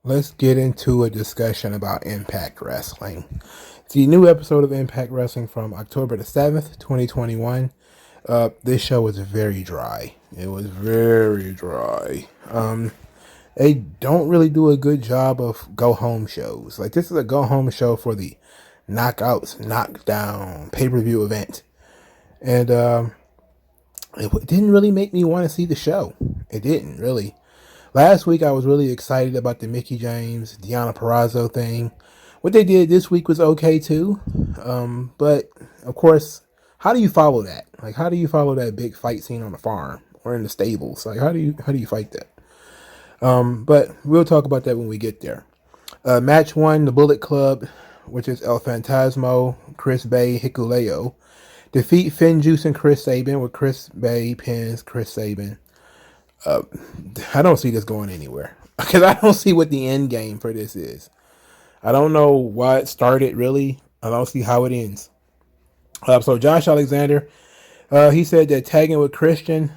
Let's get into a discussion about Impact Wrestling. It's the new episode of Impact Wrestling from October the 7th, 2021. This show was very dry. It was very dry. They don't really do a good job of go-home shows. Like, this is a go-home show for the Knockouts, Knockdown pay-per-view event. And it didn't really make me want to see the show. It didn't, really. Last week, I was really excited about the Mickie James, Deonna Purrazzo thing. What they did this week was okay, too. But, of course, how do you follow that? Like, how do you follow that big fight scene on the farm or in the stables? Like, how do you fight that? But we'll talk about that when we get there. Match 1, the Bullet Club, which is El Phantasmo, Chris Bay, Hikuleo, defeat Finn Juice and Chris Sabin, with Chris Bay pins Chris Sabin. I don't see this going anywhere, because I don't see what the end game for this is. I don't know why it started, really. I don't see how it ends. So Josh Alexander, he said that tagging with Christian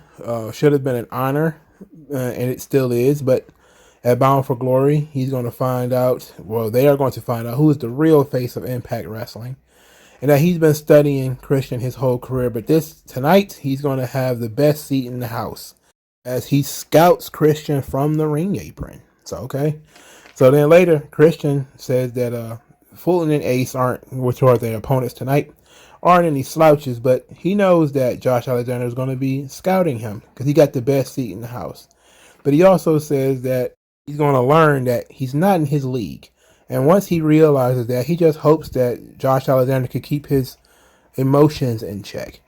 should have been an honor, and it still is, but at Bound for Glory, he's going to find out, well, they are going to find out who is the real face of Impact Wrestling, and that he's been studying Christian his whole career, but tonight, he's going to have the best seat in the house as he scouts Christian from the ring apron. So, okay. So then later, Christian says that Fulton and Ace which are their opponents tonight, aren't any slouches, but he knows that Josh Alexander is going to be scouting him because he got the best seat in the house. But he also says that he's going to learn that he's not in his league. And once he realizes that, he just hopes that Josh Alexander could keep his emotions in check.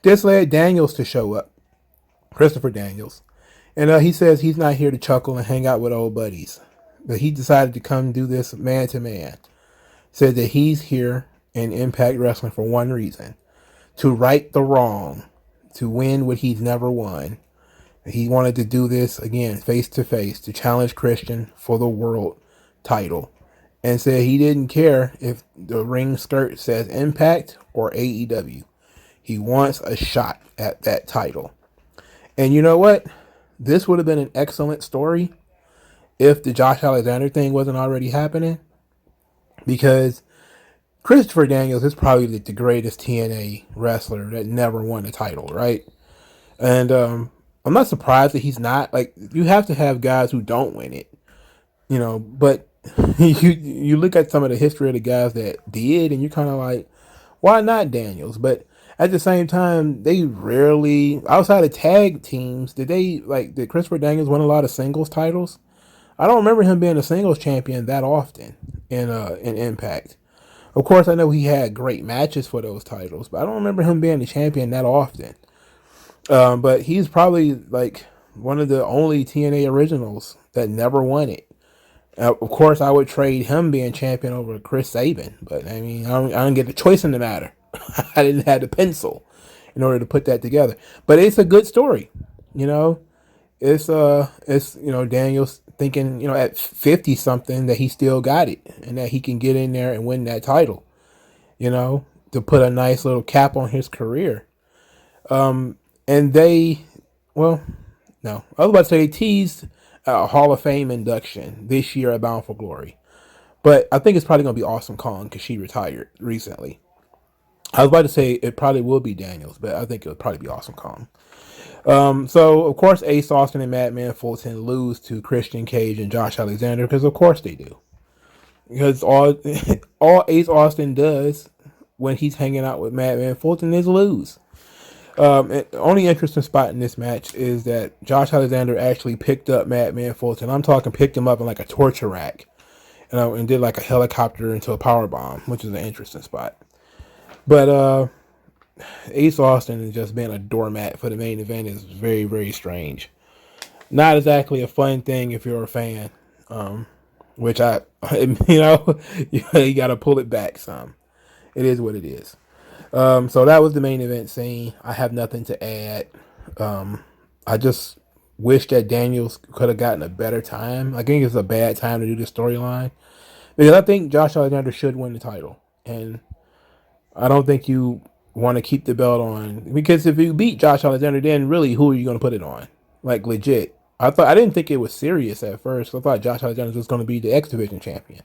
This led Daniels to show up. Christopher Daniels. And he says he's not here to chuckle and hang out with old buddies. But he decided to come do this man to man. Said that he's here in Impact Wrestling for one reason. To right the wrong. To win what he's never won. He wanted to do this again, face to face, to challenge Christian for the world title. And said he didn't care if the ring skirt says Impact or AEW. He wants a shot at that title. And you know what? This would have been an excellent story if the Josh Alexander thing wasn't already happening. Because Christopher Daniels is probably the greatest TNA wrestler that never won a title, right? And I'm not surprised that he's not. Like, you have to have guys who don't win it, but you look at some of the history of the guys that did, and you're kind of like, why not Daniels? But at the same time, they rarely, outside of tag teams, did Christopher Daniels win a lot of singles titles? I don't remember him being a singles champion that often in Impact. Of course, I know he had great matches for those titles, but I don't remember him being a champion that often. But he's probably like one of the only TNA originals that never won it. Of course, I would trade him being champion over Chris Sabin, but I mean, I don't get the choice in the matter. I didn't have the pencil in order to put that together. But it's a good story, It's Daniels thinking, at 50 something that he still got it and that he can get in there and win that title, to put a nice little cap on his career. And they, well, no, I was about to say they teased a Hall of Fame induction this year at Bound for Glory. But I think it's probably going to be Awesome Kong because she retired recently. I was about to say it probably will be Daniels, but I think it would probably be Awesome Kong. So, of course, Ace Austin and Madman Fulton lose to Christian Cage and Josh Alexander because, of course, they do. Because all Ace Austin does when he's hanging out with Madman Fulton is lose. The only interesting spot in this match is that Josh Alexander actually picked up Madman Fulton. I'm talking picked him up in like a torture rack, and did like a helicopter into a power bomb, which is an interesting spot. But Ace Austin is just being a doormat for the main event is very, very strange. Not exactly a fun thing if you're a fan, which you got to pull it back some. It is what it is. So that was the main event scene. I have nothing to add. I just wish that Daniels could have gotten a better time. I think it's a bad time to do this storyline because I think Josh Alexander should win the title, and I don't think you want to keep the belt on, because if you beat Josh Alexander, then really who are you going to put it on? Like legit. I didn't think it was serious at first. I thought Josh Alexander was going to be the X Division champion.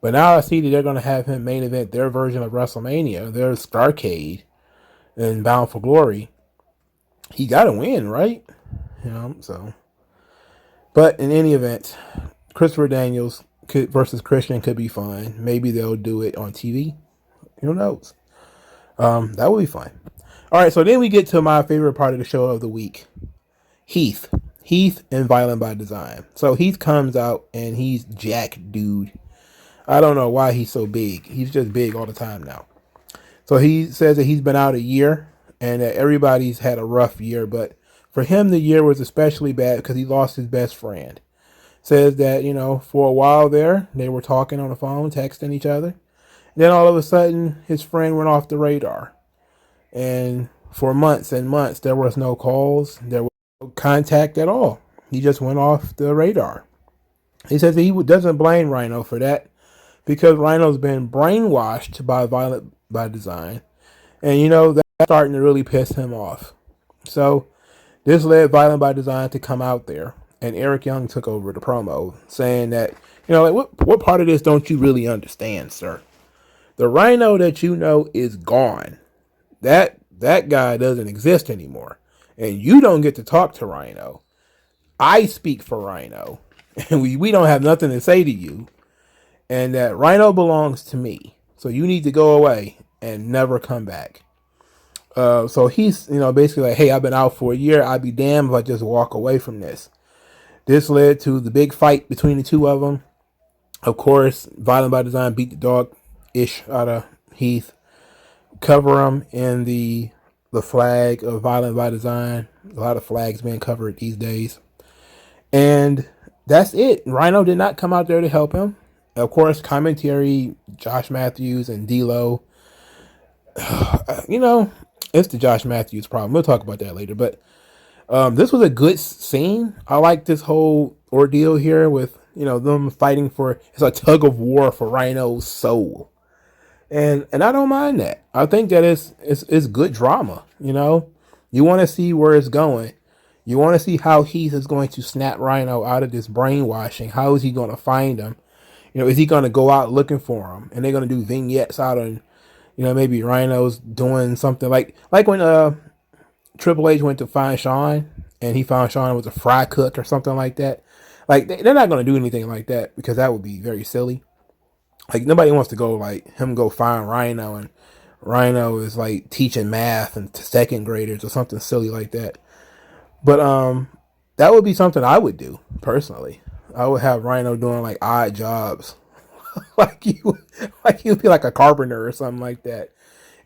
But now I see that they're going to have him main event their version of WrestleMania, their Starcade and Bound for Glory. He got to win, right? So. But in any event, Christopher Daniels versus Christian could be fun. Maybe they'll do it on TV. Who knows? That would be fun. All right, so then we get to my favorite part of the show of the week. Heath and Violent by Design. So Heath comes out and he's Jack dude. I don't know why he's so big. He's just big all the time now. So he says that he's been out a year and that everybody's had a rough year, but for him the year was especially bad because he lost his best friend. Says that, for a while there, they were talking on the phone, texting each other. Then all of a sudden, his friend went off the radar. And for months and months, there was no calls. There was no contact at all. He just went off the radar. He says he doesn't blame Rhino for that because Rhino's been brainwashed by Violent by Design. And, that's starting to really piss him off. So this led Violent by Design to come out there. And Eric Young took over the promo saying that, what part of this don't you really understand, sir? The Rhino that you know is gone. That guy doesn't exist anymore. And you don't get to talk to Rhino. I speak for Rhino. And we don't have nothing to say to you. And that Rhino belongs to me. So you need to go away and never come back. So he's, basically like, hey, I've been out for a year. I'd be damned if I just walk away from this. This led to the big fight between the two of them. Of course, Violent by Design beat the dog-ish out of Heath. Cover him in the flag of Violent by Design. A lot of flags being covered these days. And that's it. Rhino did not come out there to help him. Of course, commentary, Josh Matthews and D'Lo. It's the Josh Matthews problem. We'll talk about that later. But this was a good scene. I like this whole ordeal here with, them fighting it's a tug of war for Rhino's soul. And I don't mind that. I think that it's good drama, You want to see where it's going. You want to see how Heath is going to snap Rhino out of this brainwashing. How is he going to find him? Is he going to go out looking for him? And they're going to do vignettes out on, maybe Rhino's doing something like when Triple H went to find Shawn and he found Shawn was a fry cook or something like that. Like, they're not going to do anything like that because that would be very silly. Like, nobody wants to go, go find Rhino and Rhino is, teaching math and to second graders or something silly like that. But, that would be something I would do, personally. I would have Rhino doing, odd jobs. He would be like a carpenter or something like that.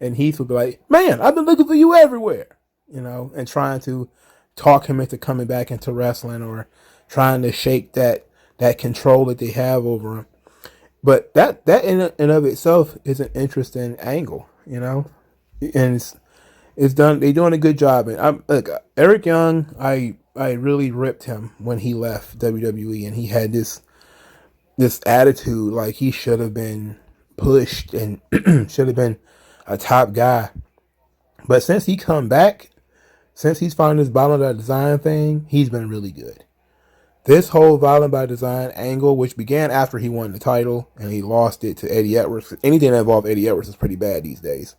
And Heath would be like, man, I've been looking for you everywhere. And trying to talk him into coming back into wrestling or trying to shake that control that they have over him. But that in and of itself is an interesting angle, and it's done. They're doing a good job. And Eric Young, I really ripped him when he left WWE, and he had this attitude like he should have been pushed and should have been a top guy. But since he come back, since he's found this Violent by Design thing, he's been really good. This whole Violent by Design angle, which began after he won the title and he lost it to Eddie Edwards. Anything that involves Eddie Edwards is pretty bad these days.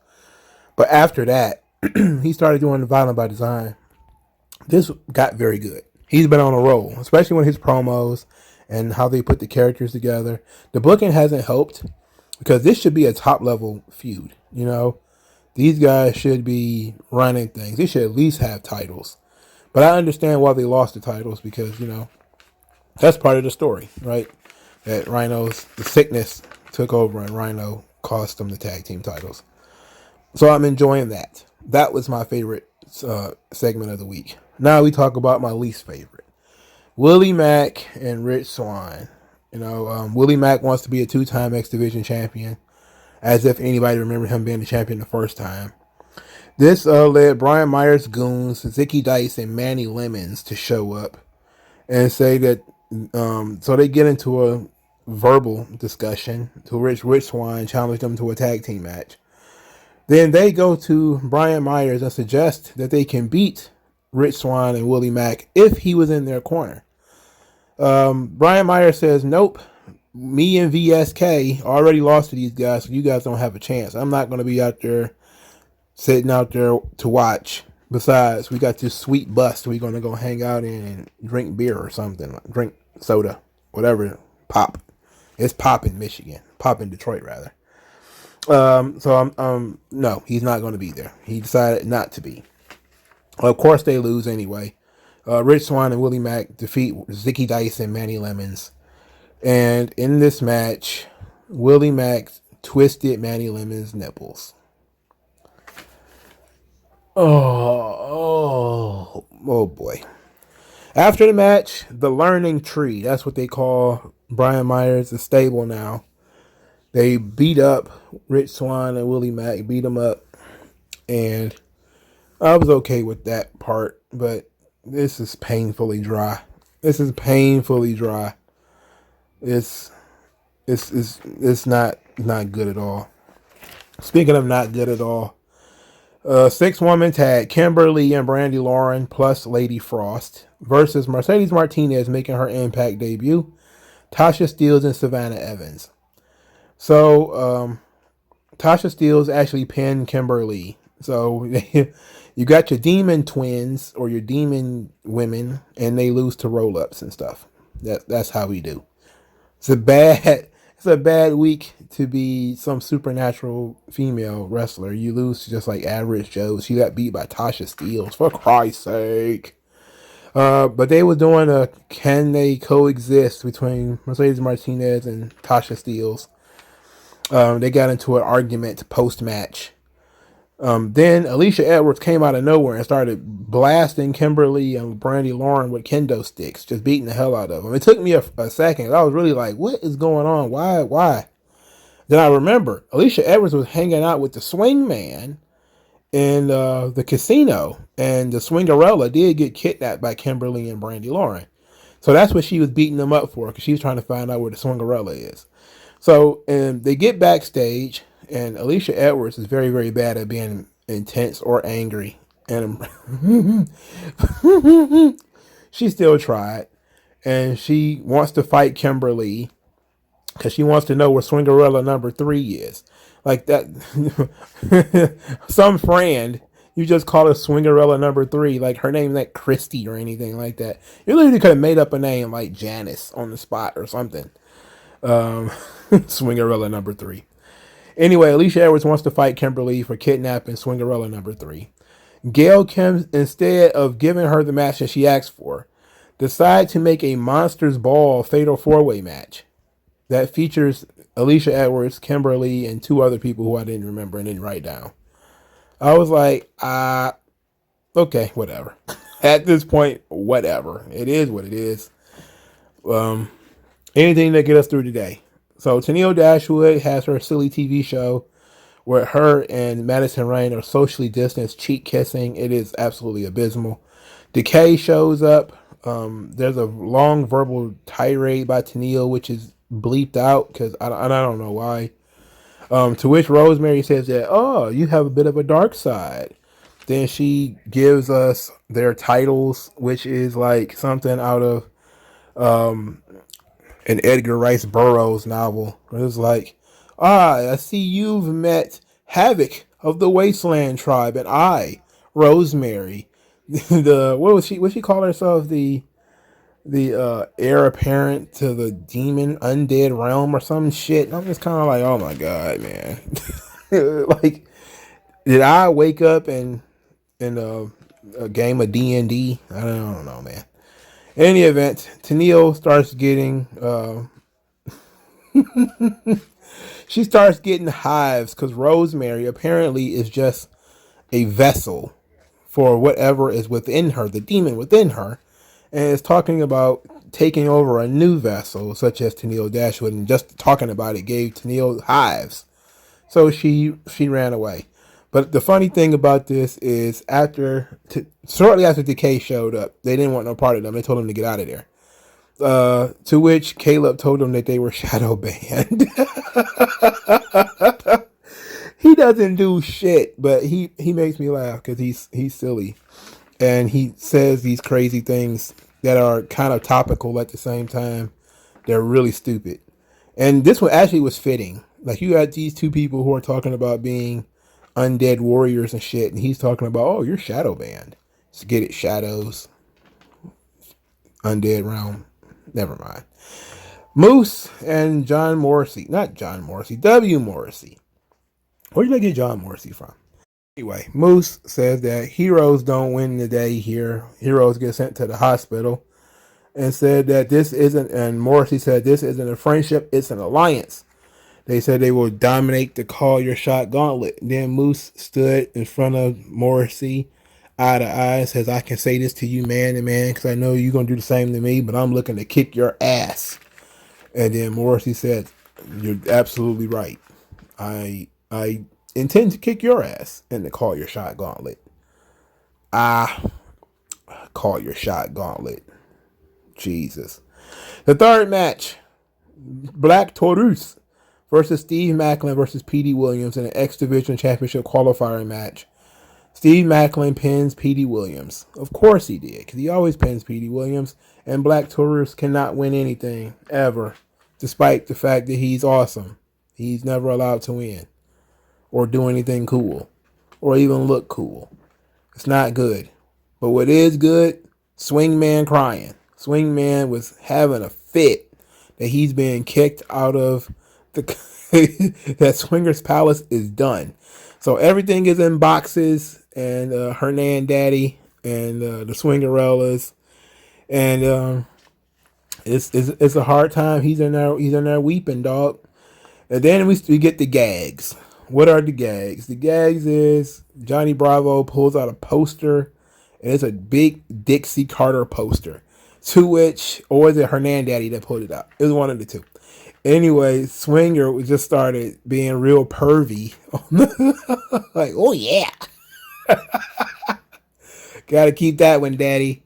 But after that, he started doing the Violent by Design. This got very good. He's been on a roll, especially with his promos and how they put the characters together. The booking hasn't helped because this should be a top level feud. These guys should be running things. They should at least have titles. But I understand why they lost the titles because, that's part of the story, right? That the sickness took over and Rhino cost them the tag team titles. So I'm enjoying that. That was my favorite segment of the week. Now we talk about my least favorite. Willie Mack and Rich Swann. Willie Mack wants to be a 2-time X Division champion. As if anybody remembered him being the champion the first time. This led Brian Myers' goons, Zicky Dice, and Manny Lemons to show up and say that. So they get into a verbal discussion to Rich Swann challenged them to a tag team match. Then they go to Brian Myers and suggest that they can beat Rich Swann and Willie Mack if he was in their corner. Brian Myers says, nope, me and VSK already lost to these guys, so you guys don't have a chance. I'm not going to be out there sitting out there to watch. Besides, we got this sweet bus we're going to go hang out in and drink beer or something. Drink soda, whatever. Pop. It's Pop in Michigan. Pop in Detroit, rather. No, he's not going to be there. He decided not to be. Of course, they lose anyway. Rich Swann and Willie Mack defeat Zicky Dice and Manny Lemons. And in this match, Willie Mack twisted Manny Lemons' nipples. Oh boy. After the match, the learning tree, that's what they call Brian Myers' stable now. They beat up Rich Swann and Willie Mack, beat them up. And I was okay with that part, but this is painfully dry. It's not good at all. Speaking of not good at all, 6-woman tag, Kimberly and Brandy Lauren plus Lady Frost versus Mercedes Martinez making her Impact debut, Tasha Steelz and Savannah Evans. So Tasha Steelz actually pinned Kimberly. So you got your demon twins or your demon women, and they lose to roll-ups and stuff. That's how we do. It's a bad week to be some supernatural female wrestler. You lose to just like average Joe. She got beat by Tasha Steelz, for Christ's sake. But they were doing a can they coexist between Mercedes Martinez and Tasha Steelz. They got into an argument post-match. Then Alicia Edwards came out of nowhere and started blasting Kimberly and Brandy Lauren with kendo sticks, just beating the hell out of them. It took me a second. I was really like, what is going on? Why? Then I remember Alicia Edwards was hanging out with the swing man in the casino, and the swingerella did get kidnapped by Kimberly and Brandy Lauren. So that's what she was beating them up for, because she was trying to find out where the swingerella is. So, and they get backstage, and Alicia Edwards is very, very bad at being intense or angry. And she still tried. And she wants to fight Kimberly because she wants to know where Swingerella number 3 is. Like that. Some friend, you just call her Swingerella number 3. Like her name's not Christy or anything like that. You literally could have made up a name like Janice on the spot or something. Swingerella number 3. Anyway, Alicia Edwards wants to fight Kimberly for kidnapping Swingerella number 3. Gail Kim, instead of giving her the match that she asked for, decide to make a Monsters Ball Fatal 4-Way match that features Alicia Edwards, Kimberly, and 2 other people who I didn't remember and didn't write down. I was like, okay, whatever. At this point, whatever. It is what it is. Anything to get us through today. So Tenille Dashwood has her silly TV show where her and Madison Rayne are socially distanced, cheek kissing. It is absolutely abysmal. Decay shows up. There's a long verbal tirade by Tenille, which is bleeped out because I don't know why. To which Rosemary says that, oh, you have a bit of a dark side. Then she gives us their titles, which is like something out of an Edgar Rice Burroughs novel. It was like, I see you've met Havoc of the Wasteland Tribe, and I, Rosemary, what she call herself? The heir apparent to the demon undead realm or some shit. I'm just kind of like, oh my god, man. Like, did I wake up in a game of D&D? I don't know, man. In any event, Tenille starts getting she starts getting hives because Rosemary apparently is just a vessel for whatever is within her, the demon within her, and is talking about taking over a new vessel such as Tenille Dashwood, and just talking about it gave Tenille hives. So she ran away. But the funny thing about this is shortly after Decay showed up, they didn't want no part of them. They told them to get out of there. To which Caleb told them that they were shadow banned. He doesn't do shit, but he makes me laugh because he's silly and he says these crazy things that are kind of topical at the same time. They're really stupid. And this one actually was fitting. Like you got these two people who are talking about being undead warriors and shit, and he's talking about, oh, you're shadow banned. So get it, shadows, undead realm. Never mind. Moose and John Morrissey, not John Morrissey, W. Morrissey. Where did I get John Morrissey from? Anyway, Moose says that heroes don't win the day here. Heroes get sent to the hospital, and said that this isn't, and Morrissey said this isn't a friendship, it's an alliance. They said they will dominate the call your shot gauntlet. Then Moose stood in front of Morrissey, eye to eye, says, I can say this to you man to man because I know you're going to do the same to me, but I'm looking to kick your ass. And then Morrissey said, you're absolutely right. I intend to kick your ass in the call your shot gauntlet. Call your shot gauntlet. Jesus. The third match, Black Taurus versus Steve Macklin versus Petey Williams in an X Division Championship qualifier match. Steve Macklin pins Petey Williams. Of course he did, because he always pins Petey Williams. And Black Taurus cannot win anything, ever, despite the fact that he's awesome. He's never allowed to win, or do anything cool, or even look cool. It's not good. But what is good, Swingman crying. Swingman was having a fit that he's being kicked out of the that Swinger's Palace is done. So everything is in boxes, and Hernan Daddy and the Swingerellas, and it's a hard time. He's in there weeping, dog. And then we get the gags. What are the gags? The gags is Johnny Bravo pulls out a poster, and it's a big Dixie Carter poster. To which, or was it Hernan Daddy that pulled it out? It was one of the two. Anyway, Swinger just started being real pervy. Like, oh yeah. Gotta keep that one, Daddy.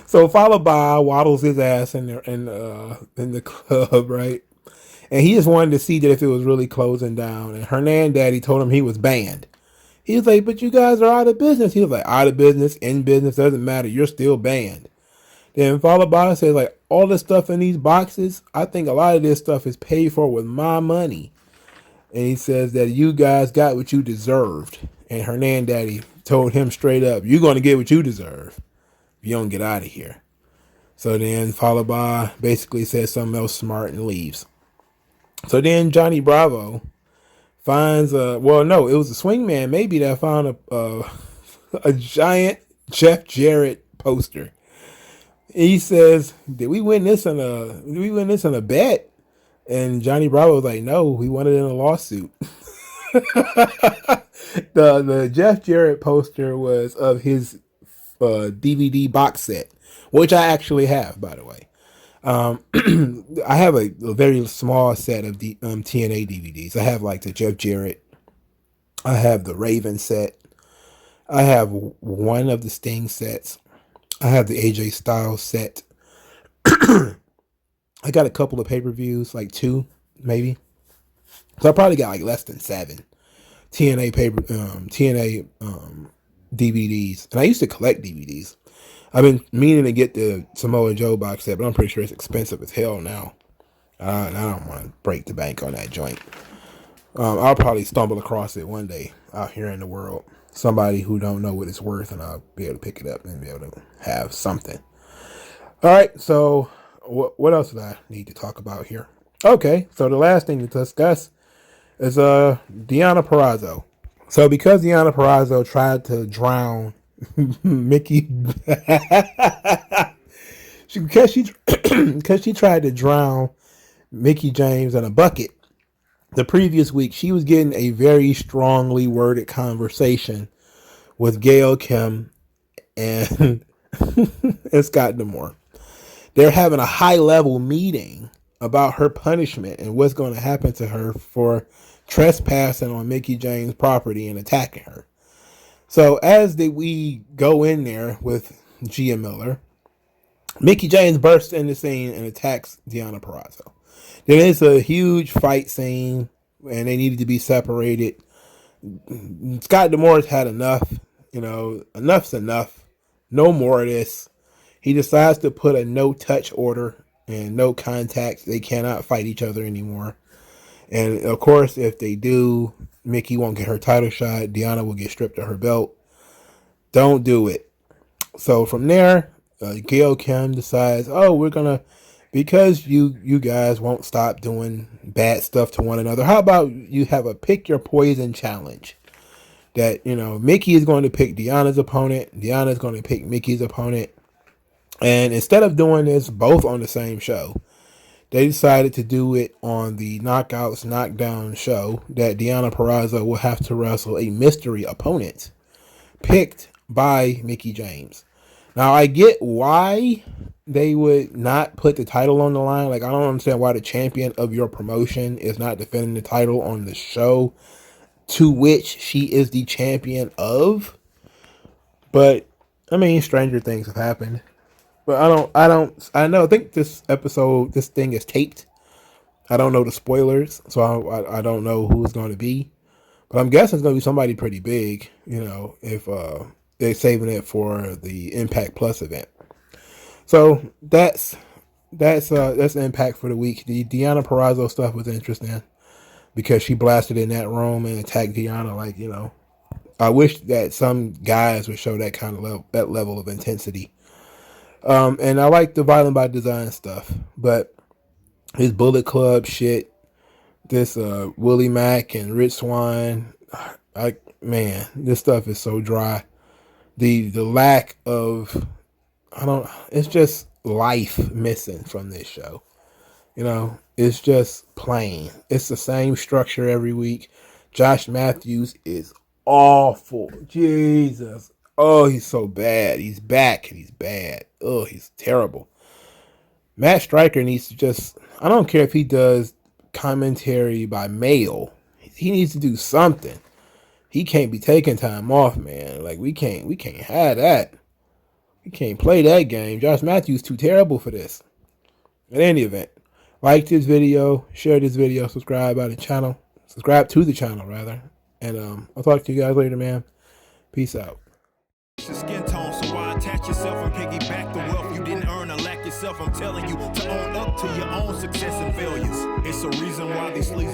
So followed by waddles his ass in the club, right? And he just wanted to see that if it was really closing down. And Hernan Daddy told him he was banned. He was like, but you guys are out of business. He was like, out of business, in business, doesn't matter. You're still banned. Then followed by says, like, all the stuff in these boxes, I think a lot of this stuff is paid for with my money. And he says that you guys got what you deserved. And Hernan Daddy told him straight up, you're going to get what you deserve if you don't get out of here. So then followed by basically says something else smart and leaves. So then Johnny Bravo finds it was a swingman maybe that found a giant Jeff Jarrett poster. He says, did we win this in a bet? And Johnny Bravo was like, no, we won it in a lawsuit. The Jeff Jarrett poster was of his DVD box set, which I actually have, by the way. I have a very small set of TNA DVDs. I have like the Jeff Jarrett. I have the Raven set. I have one of the Sting sets. I have the AJ Styles set. I got a couple of pay-per-views, like 2, maybe. So I probably got like less than 7 TNA DVDs. And I used to collect DVDs. I've been meaning to get the Samoa Joe box set, but I'm pretty sure it's expensive as hell now. I don't want to break the bank on that joint. I'll probably stumble across it one day out here in the world. Somebody who don't know what it's worth, and I'll be able to pick it up and be able to have something. All right, so what else do I need to talk about here? Okay, so the last thing to discuss is Deonna Purrazzo. So because Deonna Purrazzo tried to drown Mickey, because she tried to drown Mickey James in a bucket. The previous week, she was getting a very strongly worded conversation with Gail Kim and Scott D'Amore. They're having a high-level meeting about her punishment and what's going to happen to her for trespassing on Mickey James' property and attacking her. So as we go in there with Gia Miller, Mickey James bursts in the scene and attacks Deonna Purrazzo. Then it's a huge fight scene, and they needed to be separated. Scott Demore had enough. Enough's enough. No more of this. He decides to put a no touch order and no contact. They cannot fight each other anymore. And of course, if they do, Mickey won't get her title shot. Deonna will get stripped of her belt. Don't do it. So from there, Gail Kim decides, oh, we're gonna, because you guys won't stop doing bad stuff to one another. How about you have a pick your poison challenge? That Mickey is going to pick Deonna's opponent. Deonna is going to pick Mickey's opponent. And instead of doing this both on the same show, they decided to do it on the Knockouts Knockdown show that Deonna Purrazzo will have to wrestle a mystery opponent picked by Mickie James. Now, I get why they would not put the title on the line. Like, I don't understand why the champion of your promotion is not defending the title on the show to which she is the champion of. But, I mean, stranger things have happened. But I think this thing is taped. I don't know the spoilers, so I don't know who it's going to be. But I'm guessing it's going to be somebody pretty big, if they're saving it for the Impact Plus event. So that's Impact for the week. The Deonna Purrazzo stuff was interesting because she blasted in that room and attacked Deonna. Like, I wish that some guys would show that kind of level of intensity. And I like the Violent by Design stuff, but his Bullet Club shit, this Willie Mack and Rich Swann, this stuff is so dry. The lack of, it's just life missing from this show. It's just plain. It's the same structure every week. Josh Matthews is awful. Jesus. Oh, he's so bad. He's back and he's bad. Oh, he's terrible. Matt Stryker needs to just, I don't care if he does commentary by mail. He needs to do something. He can't be taking time off, man. Like, we can't have that. We can't play that game. Josh Matthews too terrible for this. In any event, like this video, share this video, subscribe to the channel, rather. And I'll talk to you guys later, man. Peace out. Skin tone, so why attach yourself and piggyback the wealth you didn't earn or lack yourself? I'm telling you to own up to your own success and failures. It's a reason why these sleazy